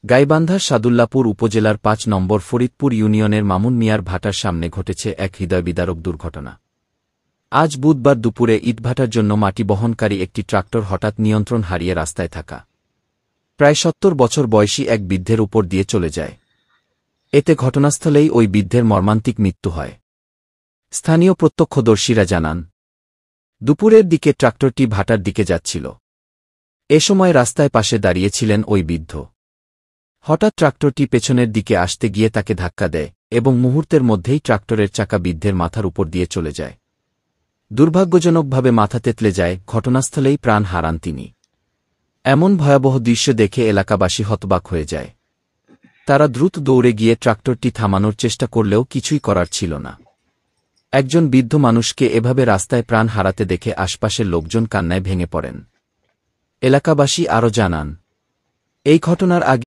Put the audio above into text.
গাইবান্ধার সাদুল্লাপুর উপজেলার ৫ নম্বর ফরিদপুর ইউনিয়নের মামুন মিয়ার ভাটার সামনে ঘটেছে এক হৃদয়বিদারক দুর্ঘটনা। আজ বুধবার দুপুরে ইটভাটার জন্য মাটি বহনকারী একটি ট্রাক্টর হঠাৎ নিয়ন্ত্রণ হারিয়ে রাস্তায় থাকা প্রায় ৭০ বছর বয়সী এক বৃদ্ধের উপর দিয়ে চলে যায়। এতে ঘটনাস্থলেই ওই বৃদ্ধের মর্মান্তিক মৃত্যু হয়। স্থানীয় প্রত্যক্ষদর্শীরা জানান, দুপুরের দিকে ট্রাক্টরটি ভাটার দিকে যাচ্ছিল। এ সময় রাস্তায় পাশে দাঁড়িয়েছিলেন ওই বৃদ্ধ। হঠাৎ ট্রাক্টরটি পেছনের দিকে আসতে গিয়ে তাকে ধাক্কা দেয় এবং মুহূর্তের মধ্যেই ট্রাক্টরের চাকা বৃদ্ধের মাথার উপর দিয়ে চলে যায়। দুর্ভাগ্যজনকভাবে মাথা তেতলে যায়, ঘটনাস্থলেই প্রাণ হারান তিনি। এমন ভয়াবহ দৃশ্য দেখে এলাকাবাসী হতবাক হয়ে যায়। তারা দ্রুত দৌড়ে গিয়ে ট্রাক্টরটি থামানোর চেষ্টা করলেও কিছুই করার ছিল না। একজন বৃদ্ধ মানুষকে এভাবে রাস্তায় প্রাণ হারাতে দেখে আশপাশের লোকজন কান্নায় ভেঙে পড়েন। এলাকাবাসী আরও জানান, এই ঘটনার আগে